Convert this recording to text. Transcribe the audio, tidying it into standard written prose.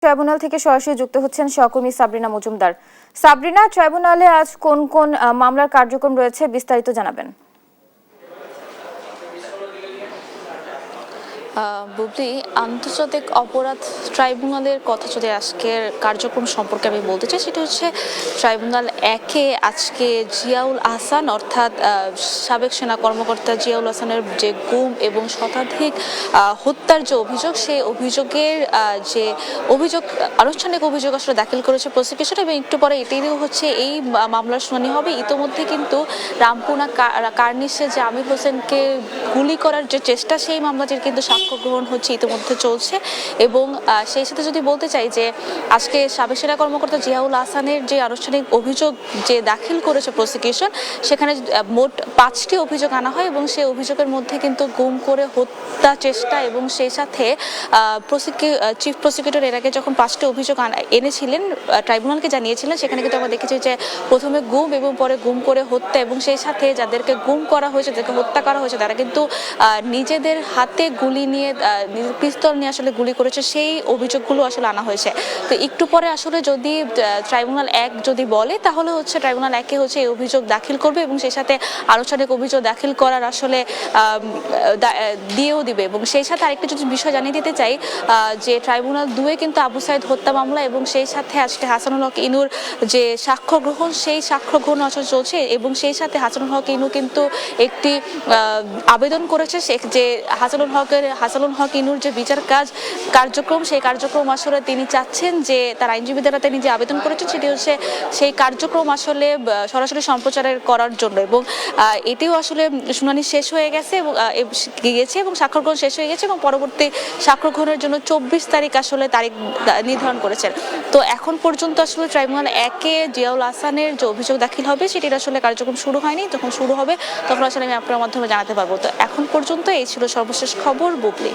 Tribunal থেকে সরাসরি যুক্ত হচ্ছেন সহকর্মী সাবরিনা মজুমদার। সাবরিনা, ট্রাইব্যুনালে আজ কোন কোন মামলার কার্যক্রম রয়েছে বিস্তারিত জানাবেন। বুবলি, আন্তর্জাতিক অপরাধ ট্রাইব্যুনালের কথা যদি আজকের কার্যক্রম সম্পর্কে আমি বলতে চাই, সেটা হচ্ছে ট্রাইব্যুনাল 1-এ আজকে জিয়াউল আহসান অর্থাৎ সাবেক সেনা কর্মকর্তা জিয়াউল আহসানের যে গুম এবং শতাধিক হত্যার যে অভিযোগ, সেই অভিযোগের যে আনুষ্ঠানিক অভিযোগ আসলে দাখিল করেছে প্রসিকিউশন, এবং একটু পরে এটিরও হচ্ছে এই মামলার শুনানি হবে। ইতোমধ্যে কিন্তু রামপুরা কার্নিশে যে আমির হোসেনকে গুলি করার যে চেষ্টা, সেই মামলাটির কিন্তু সাক্ষ্য গ্রহণ হচ্ছে ইতিমধ্যে চলছে। এবং সেই সাথে যদি বলতে চাই যে আজকে সাবেক সেনা কর্মকর্তা জিয়াউল আহসানের যে আনুষ্ঠানিক অভিযোগ যে দাখিল করেছে প্রসিকিউশন, সেখানে মোট 5টি অভিযোগ আনা হয় এবং সেই অভিযোগের মধ্যে কিন্তু গুম করে হত্যা চেষ্টা এবং সেই সাথে চিফ প্রসিকিউটর এর আগে যখন 5টি অভিযোগ এনেছিলেন, ট্রাইব্যুনালকে জানিয়েছিলেন, সেখানে কিন্তু আমরা দেখেছি যে প্রথমে গুম এবং পরে গুম করে হত্যা, এবং সেই সাথে যাদেরকে গুম করা হয়েছে, যাদেরকে হত্যা করা হয়েছে, তারা কিন্তু নিজেদের হাতে গুলি নিয়ে, পিস্তল নিয়ে আসলে গুলি করেছে, সেই অভিযোগগুলো আসলে আনা হয়েছে। তো একটু পরে আসলে যদি ট্রাইব্যুনাল 1 যদি বলে, তাহলে হচ্ছে ট্রাইব্যুনাল 1-এ হচ্ছে এই অভিযোগ দাখিল করবে এবং সেই সাথে আনুষ্ঠানিক অভিযোগ দাখিল করার আসলে দিয়েও দিবে। এবং সেই সাথে আরেকটা যদি বিষয় জানিয়ে দিতে চাই যে ট্রাইব্যুনাল 2-এ কিন্তু আবু সাইদ হত্যা মামলা এবং সেই সাথে আজকে হাসানুল হক ইনুর যে সাক্ষ্য গ্রহণ, সেই সাক্ষ্য গ্রহণ আসলে চলছে। এবং সেই সাথে হাসানুল হক ইনু কিন্তু একটি আবেদন করেছে যে হাসানুল হক ইনুর যে বিচার কার্যক্রম, সেই কার্যক্রম আসলে তিনি চাচ্ছেন যে তার আইনজীবী দ্বারা তিনি যে আবেদন করেছেন, সেটি হচ্ছে সেই কার্যক্রম আসলে সরাসরি সম্প্রচারের করার জন্য। এবং এটিও আসলে শুনানি শেষ হয়ে গেছে এবং সাক্ষ্য গ্রহণ শেষ হয়ে গেছে এবং পরবর্তী সাক্ষ্য গ্রহণের জন্য 24 তারিখ আসলে তারিখ নির্ধারণ করেছেন। তো এখন পর্যন্ত আসলে ট্রাইব্যুনাল 1-এ জিয়াউল আহসানের যে অভিযোগ দাখিল হবে, সেটির আসলে কার্যক্রম শুরু হয়নি। যখন শুরু হবে তখন আসলে আমি আপনার মাধ্যমে জানাতে পারবো। তো এখন পর্যন্ত এই ছিল সর্বশেষ খবর, বুবলি।